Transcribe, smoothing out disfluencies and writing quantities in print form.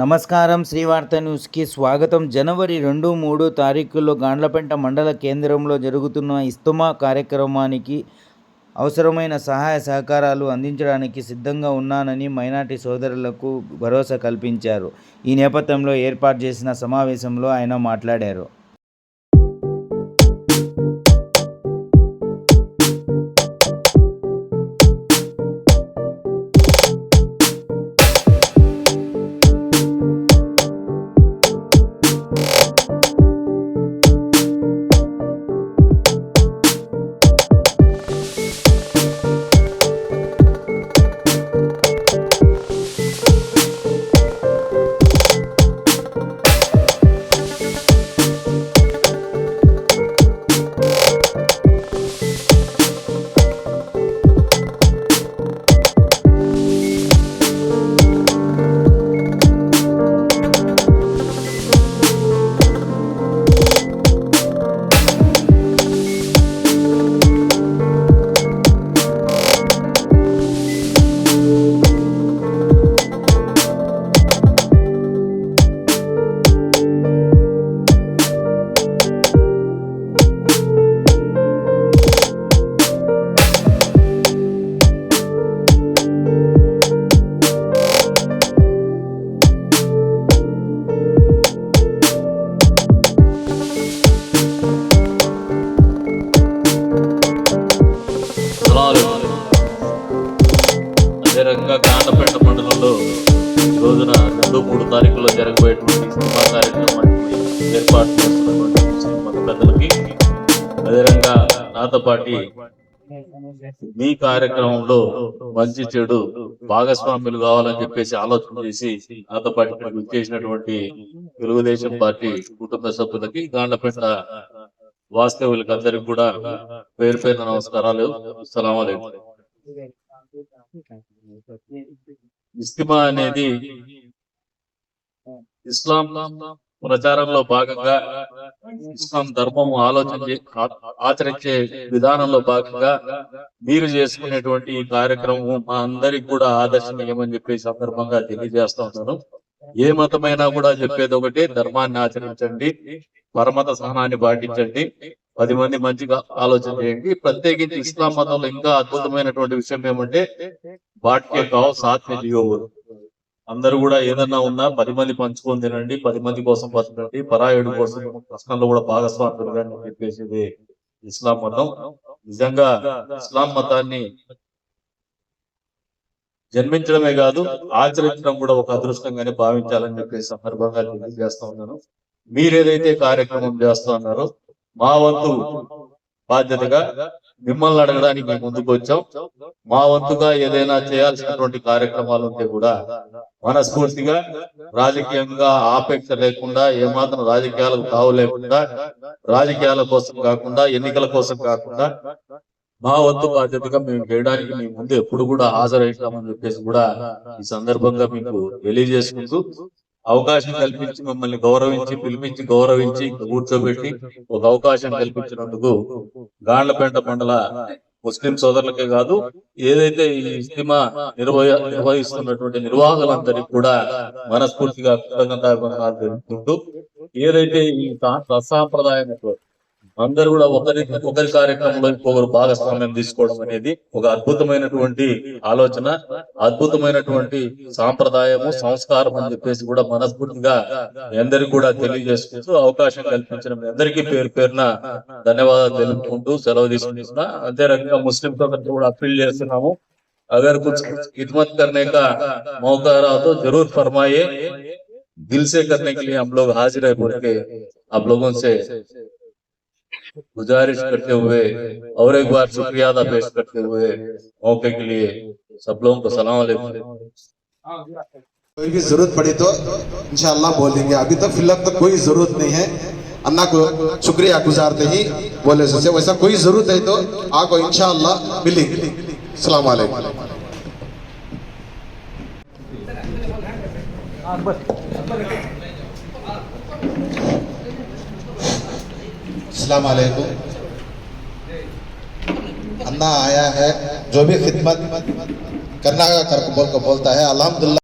నమస్కారం. శ్రీవార్త న్యూస్కి స్వాగతం. జనవరి 2, 3 తారీఖుల్లో గాండ్లపెంట మండల కేంద్రంలో జరుగుతున్న ఇస్తుమా కార్యక్రమానికి అవసరమైన సహాయ సహకారాలు అందించడానికి సిద్ధంగా ఉన్నానని మైనార్టీ సోదరులకు భరోసా కల్పించారు. ఈ నేపథ్యంలో ఏర్పాటు చేసిన సమావేశంలో ఆయన మాట్లాడారు. అదే రకంగా గాండ్లపెంట మండలంలో ఈ రోజున 2, 3 తారీఖుల్లో జరగబోయేటువంటి ఇస్తుమా కార్యక్రమానికి ఏర్పాటు చేస్తున్నటువంటి ముస్లిం మత పెద్దలకి, అదేవిధంగా నాతో పాటు మీ కార్యక్రమంలో మంచి చెడు భాగస్వాములు కావాలని చెప్పేసి ఆలోచన చేసి నాతో పాటు చేసినటువంటి తెలుగుదేశం పార్టీ కుటుంబ సభ్యులకి, గాండ్లపెంట వాస్తవులకి అందరికి కూడా పేరు పేరున నమస్కారాలు. అస్సలాము అలైకుం. ఇస్తిమా అనేది ఇస్లాం ప్రచారంలో భాగంగా, ఇస్లాం ధర్మం ఆచరించే విధానంలో భాగంగా మీరు చేసుకునేటువంటి ఈ కార్యక్రమం మా అందరికి కూడా ఆదర్శనీయమని చెప్పే సందర్భంగా తెలియజేస్తా ఉన్నాను. ఏ మతమైనా కూడా చెప్పేది ఒకటి, ధర్మాన్ని ఆచరించండి, పరమత సహనాన్ని పాటించండి, 10 మంది మంచిగా ఆలోచన చేయండి. ప్రత్యేకించి ఇస్లాం మతంలో ఇంకా అద్భుతమైనటువంటి విషయం ఏమంటే బాట్కే కావు సాత్య జీవోరు, అందరూ కూడా ఏదన్నా ఉన్నా 10 మంది పంచుకొని తినండి, 10 మంది కోసం బతకండి, పరాయుడు కోసం కష్టంలో కూడా భాగస్వాములుగా అని చెప్పేసి ఇస్లాం మతం. నిజంగా ఇస్లాం మతాన్ని జన్మించడమే కాదు, ఆచరించడం కూడా ఒక అదృష్టంగానే భావించాలని చెప్పేసి సందర్భంగా తెలియజేస్తా ఉన్నాను. మీరేదైతే కార్యక్రమం చేస్తా ఉన్నారో మా వంతు బాధ్యతగా మిమ్మల్ని అడగడానికి మేము ముందుకు వచ్చాం. మా వంతుగా ఏదైనా చేయాల్సినటువంటి కార్యక్రమాలు ఉంటే కూడా మనస్ఫూర్తిగా, రాజకీయంగా ఆపేక్ష లేకుండా, ఏమాత్రం రాజకీయాలకు తావు లేకుండా, రాజకీయాల కోసం కాకుండా, ఎన్నికల కోసం కాకుండా మా వంతు బాధ్యతగా మేము చేయడానికి మీ ముందు ఎప్పుడు కూడా హాజరవుతామని చెప్పేసి కూడా ఈ సందర్భంగా మీకు తెలియజేసుకుంటూ, అవకాశం కల్పించి మమ్మల్ని గౌరవించి, పిలిపించి గౌరవించి కూర్చోబెట్టి ఒక అవకాశం కల్పించినందుకు గాండ్లపెంట మండల ముస్లిం సోదరులకే కాదు, ఏదైతే ఈ ఇస్తిమా నిర్వహిస్తున్నటువంటి నిర్వాహకులందరికీ కూడా మనస్ఫూర్తిగా కృతజ్ఞతాభివందనాలు తెలుపుకుంటూ, ఏదైతే ఈ సాంప్రదాయం అందరూ కూడా ఒకరి కార్యక్రమంలో ఇంకొకరు భాగస్వామ్యం తీసుకోవడం అనేది ఒక అద్భుతమైనటువంటి ఆలోచన, అద్భుతమైనటువంటి సాంప్రదాయము, సంస్కారం అని చెప్పేసి కూడా మనస్ఫూర్తిగా మీ అందరికీ కూడా తెలియజేసుకుంటూ, అవకాశం కల్పించిన మీ అందరికీ పేరు పేరున ధన్యవాదాలు తెలుపుకుంటూ సెలవు తీసుకుంటున్నా. అంతే రకంగా ముస్లిం సోదరులు కూడా అప్పీల్ చేస్తున్నాము, అగర్ కుछ खिदमत करने का मौका रहा तो जरूर फरमाइए, दिल से करने के लिए हम लोग हाजिर है बोल के आप लोगों से गुजारिश करते हुए और एक बार शुक्रिया अदा पेश करते हुए मौके के लिए सब लोगों को सलाम अलैकुम। कोई भी जरूरत पड़ी तो इंशाअल्लाह बोल देंगे, अभी तक फिलहाल तक कोई जरूरत नहीं है। अन्ना को शुक्रिया गुजारते ही बोले से वैसा कोई जरूरत है तो आपको इंशाअल्लाह मिलेगी। सलाम अलैकुम। अस्सलाम वालेकुम। अन्ना आया है जो भी खिदमत करना बोलता है अल्हम्दुलिल्लाह।